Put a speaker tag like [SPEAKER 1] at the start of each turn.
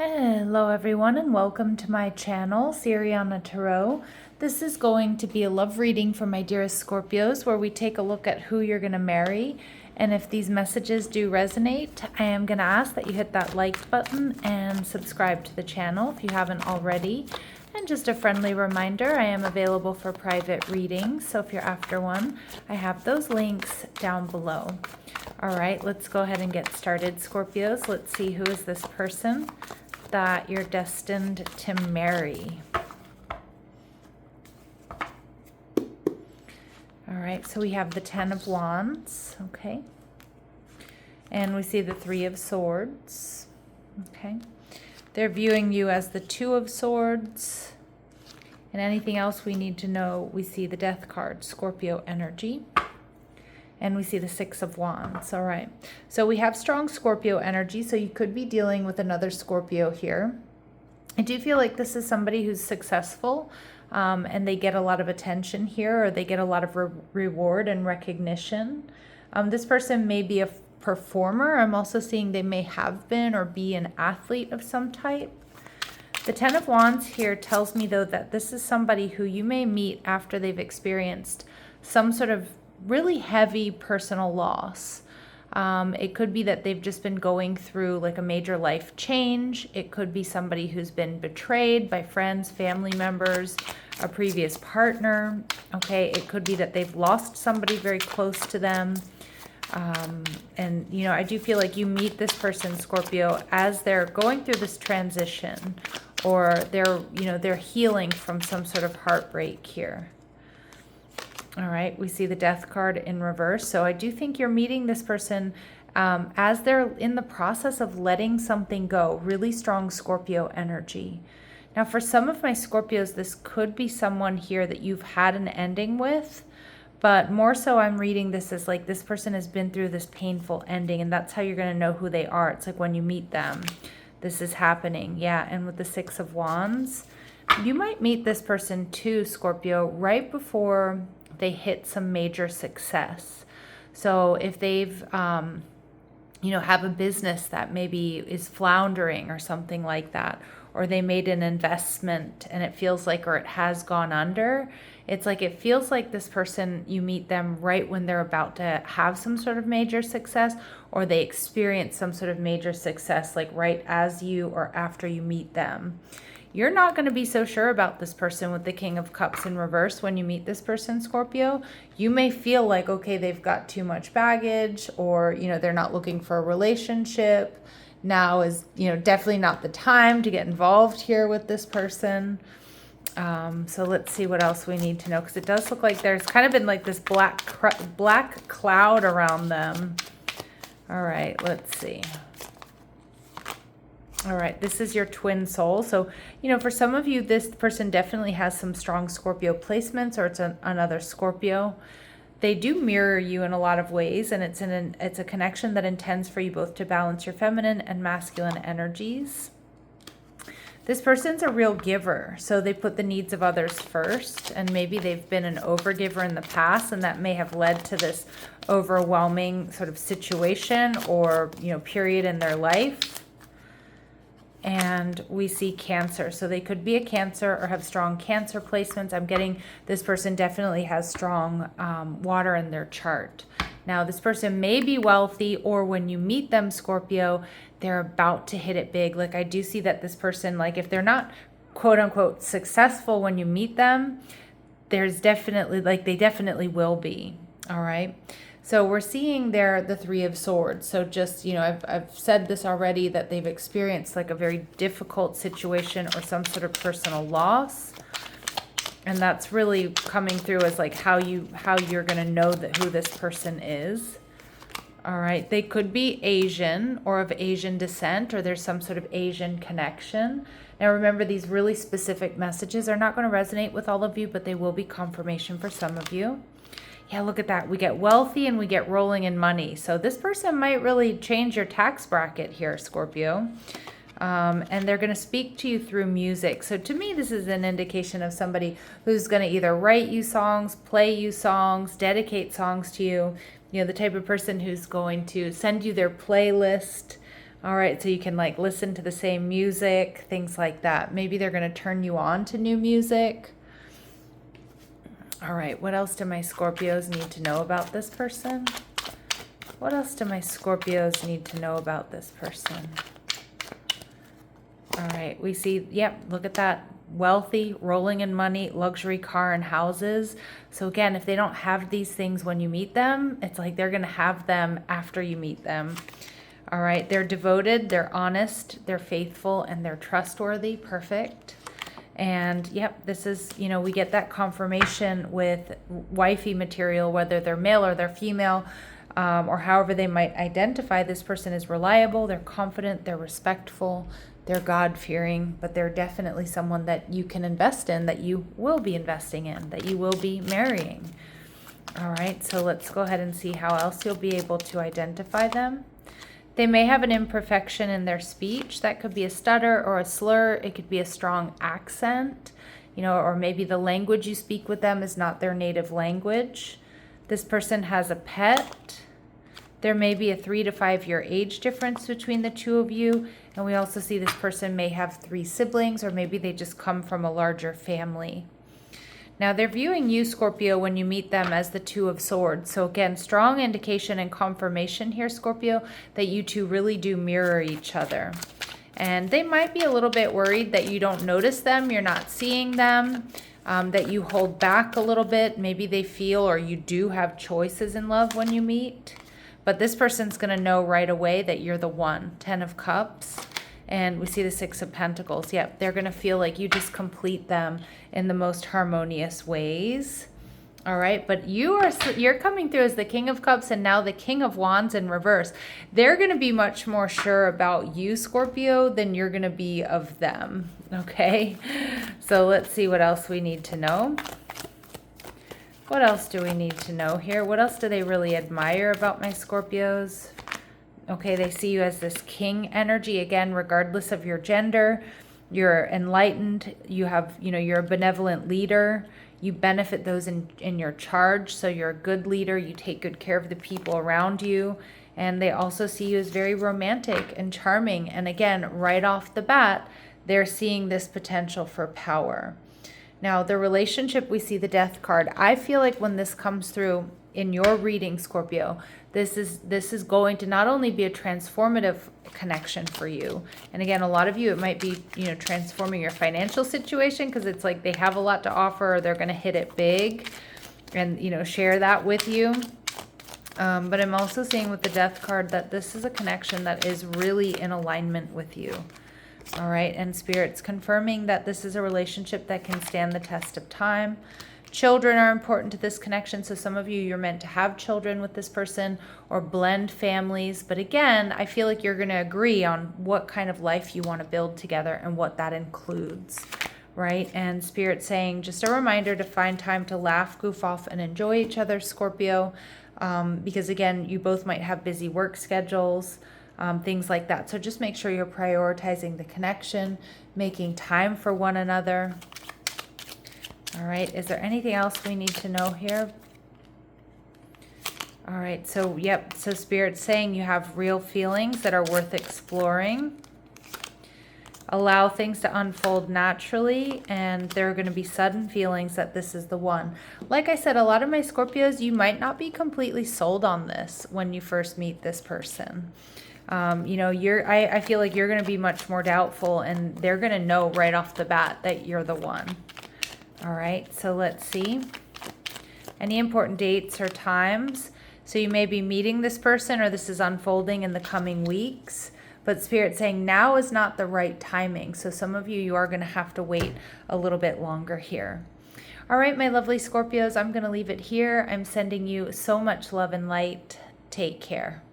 [SPEAKER 1] Hello everyone and welcome to my channel, Sirianatarot. This is going to be a love reading for my dearest Scorpios where we take a look at who you're going to marry. And if these messages do resonate, I am going to ask that you hit that like button and subscribe to the channel if you haven't already. And just a friendly reminder, I am available for private readings, so if you're after one, I have those links down below. All right, let's go ahead and get started, Scorpios. Let's see, who is this person that you're destined to marry? All right, so we have the Ten of Wands, okay? And we see the Three of Swords, okay? They're viewing you as the Two of Swords. And anything else we need to know, we see the Death card, Scorpio energy. And we see the Six of Wands. All right. So we have strong Scorpio energy. So you could be dealing with another Scorpio here. I do feel like this is somebody who's successful and they get a lot of attention here, or they get a lot of reward and recognition. This person may be a performer. I'm also seeing they may have been or be an athlete of some type. The Ten of Wands here tells me, though, that this is somebody who you may meet after they've experienced some sort of really heavy personal loss. It could be that they've just been going through like a major life change. It could be somebody who's been betrayed by friends, family members, a previous partner. Okay, it could be that they've lost somebody very close to them. And, you know, I do feel like you meet this person, Scorpio, as they're going through this transition, or they're healing from some sort of heartbreak here. All right, we see the Death card in reverse. So I do think you're meeting this person as they're in the process of letting something go. Really strong Scorpio energy. Now, for some of my Scorpios, this could be someone here that you've had an ending with, but more so I'm reading this as like this person has been through this painful ending, and that's how you're going to know who they are. It's like when you meet them, this is happening. Yeah, and with the Six of Wands, you might meet this person too, Scorpio, right before they hit some major success. So if they've, have a business that maybe is floundering or something like that, or they made an investment and it feels like, or it has gone under, it's like, it feels like this person, you meet them right when they're about to have some sort of major success, or they experience some sort of major success, like right as you or after you meet them. You're not going to be so sure about this person with the King of Cups in reverse when you meet this person, Scorpio. You may feel like, okay, they've got too much baggage, or, they're not looking for a relationship. Now is, definitely not the time to get involved here with this person. So let's see what else we need to know, because it does look like there's kind of been like this black cloud around them. All right, let's see. All right, this is your twin soul. So, for some of you, this person definitely has some strong Scorpio placements, or it's another Scorpio. They do mirror you in a lot of ways, and it's a connection that intends for you both to balance your feminine and masculine energies. This person's a real giver, so they put the needs of others first, and maybe they've been an overgiver in the past, and that may have led to this overwhelming sort of situation or, period in their life. And we see Cancer. So they could be a Cancer or have strong Cancer placements. I'm getting this person definitely has strong water in their chart. Now, this person may be wealthy, or when you meet them, Scorpio, they're about to hit it big. Like, I do see that this person, like, if they're not quote unquote successful when you meet them, there's definitely, like, they definitely will be. All right. So we're seeing there the Three of Swords. So just, I've said this already, that they've experienced like a very difficult situation or some sort of personal loss. And that's really coming through as like how you're going to know that who this person is. All right. They could be Asian or of Asian descent, or there's some sort of Asian connection. Now, remember, these really specific messages are not going to resonate with all of you, but they will be confirmation for some of you. Yeah, look at that. We get wealthy and we get rolling in money. So this person might really change your tax bracket here, Scorpio. And they're going to speak to you through music. So to me, this is an indication of somebody who's going to either write you songs, play you songs, dedicate songs to you. The type of person who's going to send you their playlist. All right, so you can like listen to the same music, things like that. Maybe they're going to turn you on to new music. All right, what else do my Scorpios need to know about this person? What else do my Scorpios need to know about this person? All right, we see, yep, look at that. Wealthy, rolling in money, luxury car and houses. So again, if they don't have these things when you meet them, it's like they're going to have them after you meet them. All right, they're devoted, they're honest, they're faithful, and they're trustworthy. Perfect. And yep, this is, you know, we get that confirmation with wifey material, whether they're male or they're female, or however they might identify. This person is reliable, they're confident, they're respectful, they're God-fearing, but they're definitely someone that you can invest in, that you will be investing in, that you will be marrying. All right, so let's go ahead and see how else you'll be able to identify them. They may have an imperfection in their speech. That could be a stutter or a slur. It could be a strong accent, you know, or maybe the language you speak with them is not their native language. This person has a pet. There may be a 3 to 5 year age difference between the two of you. And we also see this person may have 3 siblings, or maybe they just come from a larger family. Now they're viewing you, Scorpio, when you meet them as the 2 of Swords. So again, strong indication and confirmation here, Scorpio, that you two really do mirror each other. And they might be a little bit worried that you don't notice them, you're not seeing them, that you hold back a little bit. Maybe they feel, or you do have choices in love when you meet. But this person's going to know right away that you're the one. 10 of Cups. And we see the 6 of Pentacles. Yep, they're going to feel like you just complete them in the most harmonious ways. All right, but you're coming through as the King of Cups and now the King of Wands in reverse. They're going to be much more sure about you, Scorpio, than you're going to be of them. Okay, so let's see what else we need to know. What else do we need to know here? What else do they really admire about my Scorpios? Okay, they see you as this king energy, again, regardless of your gender. You're enlightened. You have, you know, you're a benevolent leader. You benefit those in your charge. So you're a good leader. You take good care of the people around you. And they also see you as very romantic and charming. And again, right off the bat, they're seeing this potential for power. Now, the relationship, we see the Death card. I feel like when this comes through in your reading, Scorpio, this is going to not only be a transformative connection for you, and again, a lot of you, it might be, you know, transforming your financial situation, because it's like they have a lot to offer, or they're going to hit it big and, you know, share that with you. But I'm also seeing with the Death card that this is a connection that is really in alignment with you. All right, and Spirit's confirming that this is a relationship that can stand the test of time. Children are important to this connection. So some of you, you're meant to have children with this person or blend families. But again, I feel like you're going to agree on what kind of life you want to build together and what that includes, right? And Spirit saying, just a reminder to find time to laugh, goof off, and enjoy each other, Scorpio. Because again, you both might have busy work schedules, things like that. So just make sure you're prioritizing the connection, making time for one another. All right, is there anything else we need to know here? All right, so yep, so Spirit's saying you have real feelings that are worth exploring. Allow things to unfold naturally, and there are going to be sudden feelings that this is the one. Like I said, a lot of my Scorpios, you might not be completely sold on this when you first meet this person. You know, I feel like you're going to be much more doubtful, and they're going to know right off the bat that you're the one. All right, so let's see. Any important dates or times? So you may be meeting this person, or this is unfolding in the coming weeks. But Spirit's saying now is not the right timing. So some of you, you are going to have to wait a little bit longer here. All right, my lovely Scorpios, I'm going to leave it here. I'm sending you so much love and light. Take care.